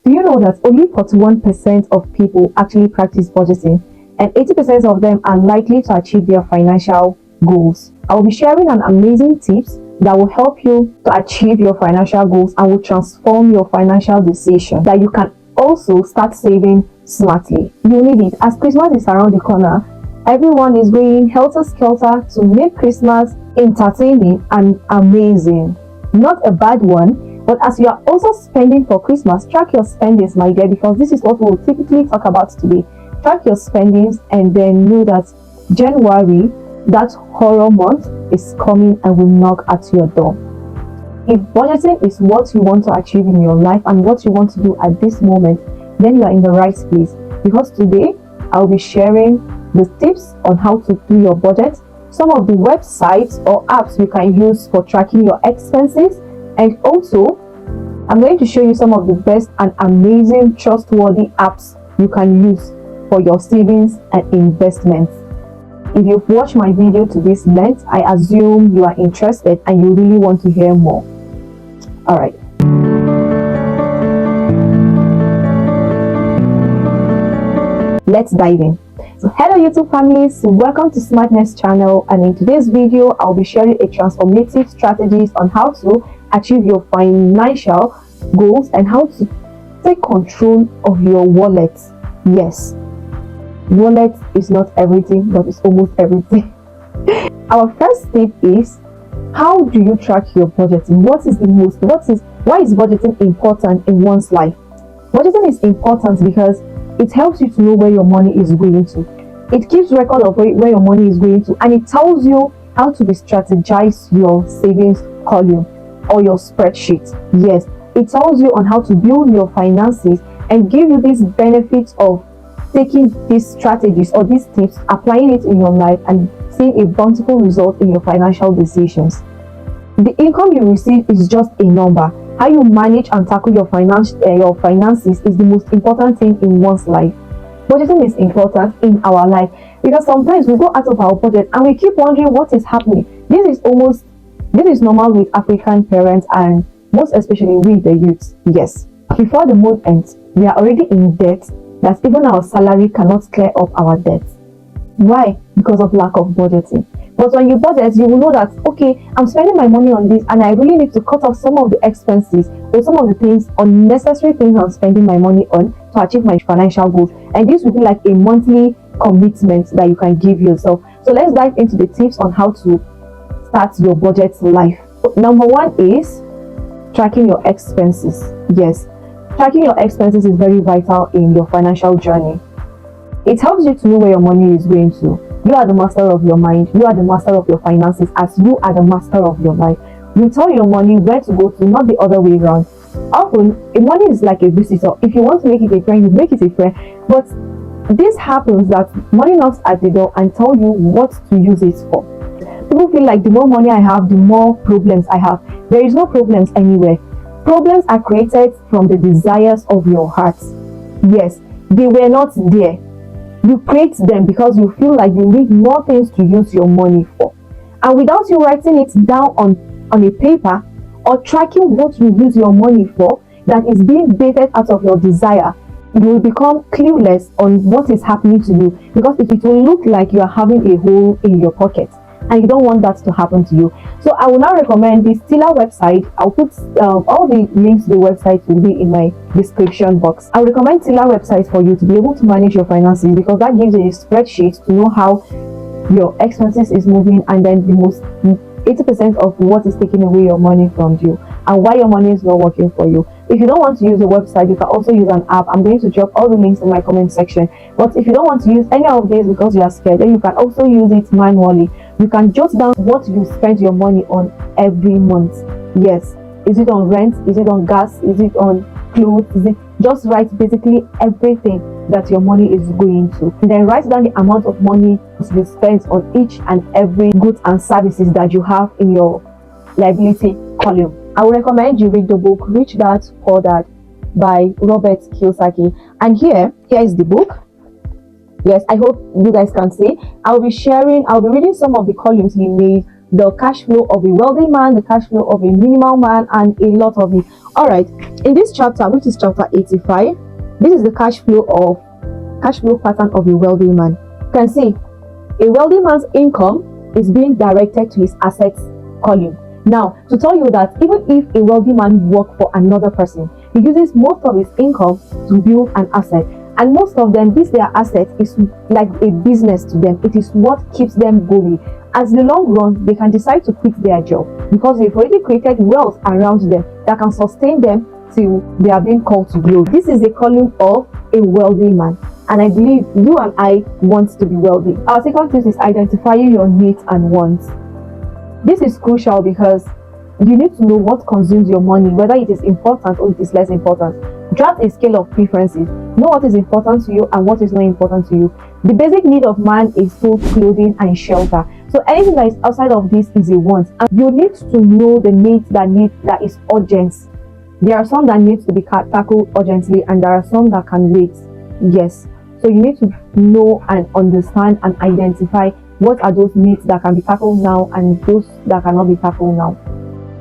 Do you know that only 41% of people actually practice budgeting, and 80% of them are likely to achieve their financial goals? I will be sharing an amazing tips that will help you to achieve your financial goals and will transform your financial decision, that you can also start saving smartly. You need it, as Christmas is around the corner. Everyone is going helter-skelter to make Christmas entertaining and amazing. Not a bad one, but as you are also spending for Christmas, track your spendings, my dear, because this is what we will typically talk about today. Track your spendings and then know that January, that horror month, is coming and will knock at your door. If budgeting is what you want to achieve in your life and what you want to do at this moment, then you are in the right place, because today I'll be sharing the tips on how to do your budget, some of the websites or apps you can use for tracking your expenses, and also I'm going to show you some of the best and amazing trustworthy apps you can use for your savings and investments. If you've watched my video to this length, I assume you are interested and you really want to hear more. All right. Let's dive in. So hello YouTube families, welcome to Smartness channel, and in today's video I'll be sharing a transformative strategies on how to achieve your financial goals and how to take control of your wallet. Yes, wallet is not everything, but it's almost everything. Our first tip is, how do you track your budgeting? Why is budgeting important in one's life? Budgeting is important because it helps you to know where your money is going to. It keeps record of where your money is going to, and it tells you how to strategize your savings column or your spreadsheet. Yes, it tells you on how to build your finances and give you these benefits of taking these strategies or these tips, applying it in your life, and seeing a bountiful result in your financial decisions. The income you receive is just a number. How you manage and tackle your finances is the most important thing in one's life. Budgeting is important in our life because sometimes we go out of our budget and we keep wondering what is happening. This is normal with African parents and most especially with the youths. Yes, before the month ends, we are already in debt that even our salary cannot clear up our debt. Why? Because of lack of budgeting. But when you budget, you will know that, okay, I'm spending my money on this and I really need to cut off some of the expenses or some of the things, unnecessary things I'm spending my money on to achieve my financial goals. And this will be like a monthly commitment that you can give yourself. So let's dive into the tips on how to start your budget life. Number one is tracking your expenses. Yes, tracking your expenses is very vital in your financial journey. It helps you to know where your money is going to. You are the master of your mind. You are the master of your finances, as you are the master of your life. You tell your money where to go to, not the other way around. Often, money is like a visitor. If you want to make it a friend, you make it a friend. But this happens that money knocks at the door and tell you what to use it for. People feel like the more money I have, the more problems I have. There is no problems anywhere. Problems are created from the desires of your heart. Yes, they were not there. You create them because you feel like you need more things to use your money for. And without you writing it down on a paper or tracking what you use your money for that is being dated out of your desire, you will become clueless on what is happening to you, because it will look like you are having a hole in your pocket. And you don't want that to happen to you. So I will now recommend the Stila website. I'll put all the links to the website will be in my description box. I will recommend Stila website for you to be able to manage your finances, because that gives you a spreadsheet to know how your expenses is moving, and then the most 80% of what is taking away your money from you and why your money is not working for you. If you don't want to use the website, you can also use an app. I'm going to drop all the links in my comment section. But if you don't want to use any of these because you are scared, then you can also use it manually. You can jot down what you spend your money on every month. Yes, is it on rent? Is it on gas? Is it on clothes? Just write basically everything that your money is going to, and then write down the amount of money to be spent on each and every goods and services that you have in your liability column. I would recommend you read the book Rich Dad Poor Dad by Robert Kiyosaki. And here is the book. Yes, I hope you guys can see. I'll be reading some of the columns he made the cash flow of a wealthy man, the cash flow of a minimal man, and a lot of it. All right, in this chapter, which is chapter 85, this is the cash flow pattern of a wealthy man. You can see a wealthy man's income is being directed to his assets column. Now, to tell you that even if a wealthy man works for another person, he uses most of his income to build an asset. And most of them, their asset is like a business to them. It is what keeps them going. As the long run, they can decide to quit their job because they've already created wealth around them that can sustain them till they are being called to glory. This is the calling of a wealthy man. And I believe you and I want to be wealthy. Our second tip is identifying your needs and wants. This is crucial because you need to know what consumes your money, whether it is important or it is less important. Draft a scale of preferences. Know what is important to you and what is not important to you. The basic need of man is food, clothing, and shelter. So anything that is outside of this is a want. And you need to know the needs that is urgent. There are some that need to be tackled urgently, and there are some that can wait. Yes. So you need to know and understand and identify what are those needs that can be tackled now and those that cannot be tackled now.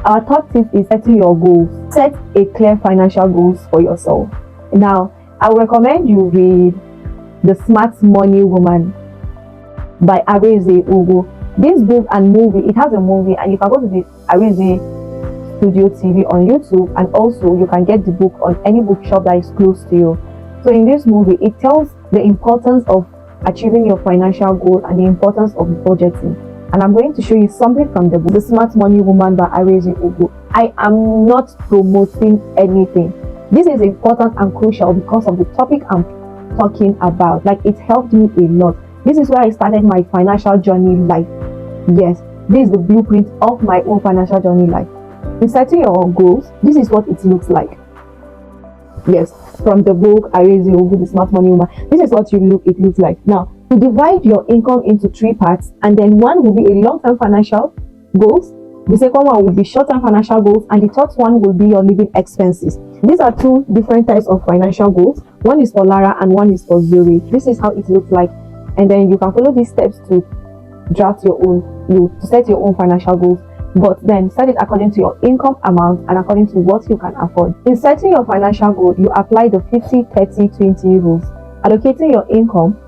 Our third tip is setting your goals. Set a clear financial goals for yourself. Now, I would recommend you read The Smart Money Woman by Areze Ugo. This book and movie, it has a movie, and you can go to the Areze Studio TV on YouTube, and also you can get the book on any bookshop that is close to you. So in this movie, it tells the importance of achieving your financial goal and the importance of budgeting. And I'm going to show you something from the book, The Smart Money Woman by Areze Ugo. I am not promoting anything. This is important and crucial because of the topic I'm talking about. Like, it helped me a lot. This is where I started my financial journey life. Yes, this is the blueprint of my own financial journey life. In setting your goals, this is what it looks like. Yes, from the book Areze Ugo, The Smart Money Woman, this is what it looks like. Now, you divide your income into 3 parts, and then one will be a long-term financial goals, the second one will be short-term financial goals, and the third one will be your living expenses. These are 2 different types of financial goals. One is for Lara and one is for Zoe. This is how it looks like, and then you can follow these steps to draft your own, to set your own financial goals. But then set it according to your income amount and according to what you can afford. In setting your financial goal, you apply the 50-30-20 rules, allocating your income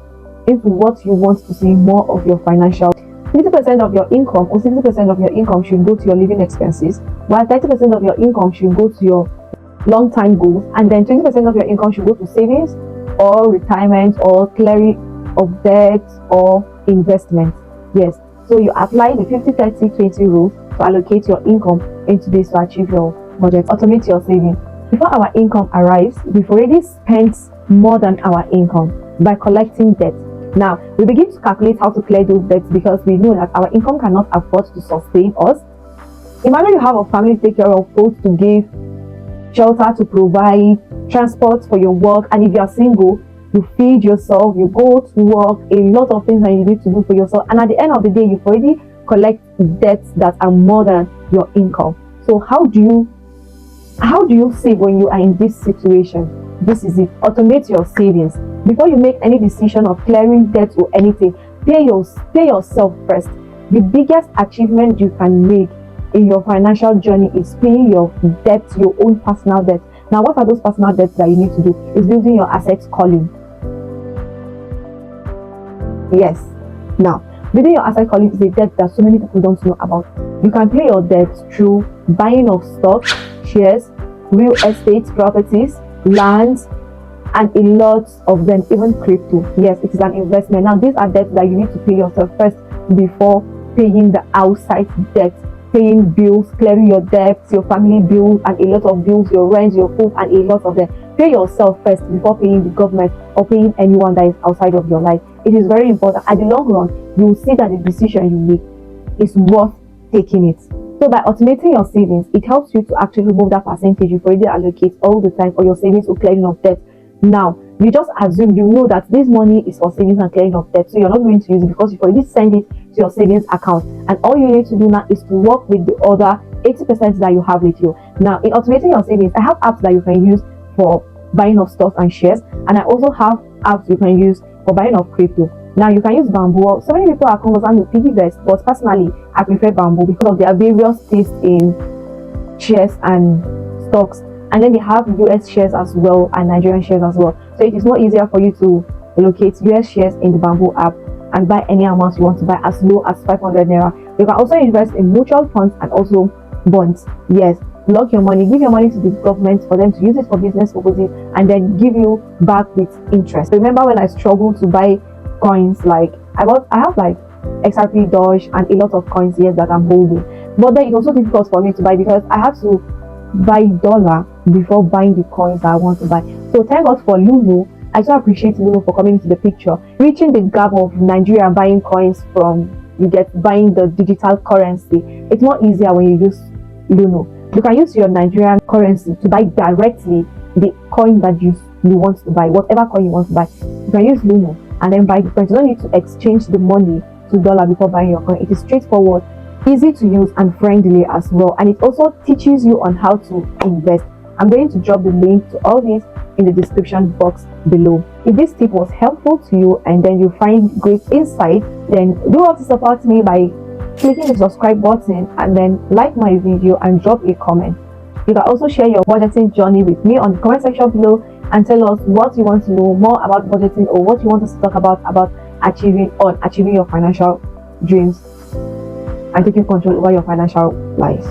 into what you want to see more of your financial. 50% of your income or 60% of your income should go to your living expenses, while 30% of your income should go to your long-term goals, and then 20% of your income should go to savings or retirement or clearing of debt or investment. Yes, so you apply the 50-30-20 rules to allocate your income into this to achieve your budget. Automate your saving. Before our income arrives, we've already spent more than our income by collecting debt. Now, we begin to calculate how to clear those debts because we know that our income cannot afford to sustain us. Imagine you have a family to take care of, food to give, shelter to provide, transport for your work, and if you are single, you feed yourself, you go to work, a lot of things that you need to do for yourself, and at the end of the day, you've already collect debts that are more than your income. So how do you save when you are in this situation? This is it. Automate your savings. Before you make any decision of clearing debt or anything, pay yourself first. The biggest achievement you can make in your financial journey is paying your debt, your own personal debt. Now, what are those personal debts that you need to do? Is building your assets column. Yes. Now, building your asset column is a debt that so many people don't know about. You can pay your debt through buying of stocks, shares, real estate, properties, lands, and a lot of them, even crypto. Yes, it is an investment. Now, these are debts that you need to pay yourself first before paying the outside debt, paying bills, clearing your debts, your family bills, and a lot of bills, your rent, your food, and a lot of them. Pay yourself first before paying the government or paying anyone that is outside of your life. It is very important. At the long run, you will see that the decision you make is worth taking it. So by automating your savings, it helps you to actually remove that percentage you've already allocate all the time for your savings or clearing of debt. Now, you just assume, you know that this money is for savings and clearing of debt, so you're not going to use it because you've already sent it to your savings account. And all you need to do now is to work with the other 80% that you have with you. Now, in automating your savings, I have apps that you can use for buying of stocks and shares, and I also have apps you can use for buying of crypto. Now you can use bamboo. So many people are conversant with piggyvest, but personally I prefer bamboo because of their various tastes in shares and stocks. And then they have US shares as well and Nigerian shares as well. So it is more easier for you to locate US shares in the bamboo app and buy any amount you want to buy as low as 500 naira. You can also invest in mutual funds and also bonds. Yes, lock your money, give your money to the government for them to use it for business purposes and then give you back with interest. Remember when I struggled to buy coins, like I have like XRP, Doge, and a lot of coins here that I'm holding. But then it was so difficult for me to buy because I have to buy dollar before buying the coins that I want to buy. So thank God for Lulu. I so appreciate Lulu for coming into the picture, reaching the gap of Nigeria buying coins from buying the digital currency. It's more easier when you use Lulu. You can use your Nigerian currency to buy directly the coin that you want to buy, whatever coin you want to buy. You can use Lulu and then buy the coins. You don't need to exchange the money to dollar before buying your coin. It is straightforward, easy to use, and friendly as well. And it also teaches you on how to invest. I'm going to drop the link to all this in the description box below. If this tip was helpful to you and then you find great insight, then do want to support me by clicking the subscribe button and then like my video and drop a comment. You can also share your budgeting journey with me on the comment section below and tell us what you want to know more about budgeting or what you want us to talk about achieving your financial dreams and taking control over your financial life.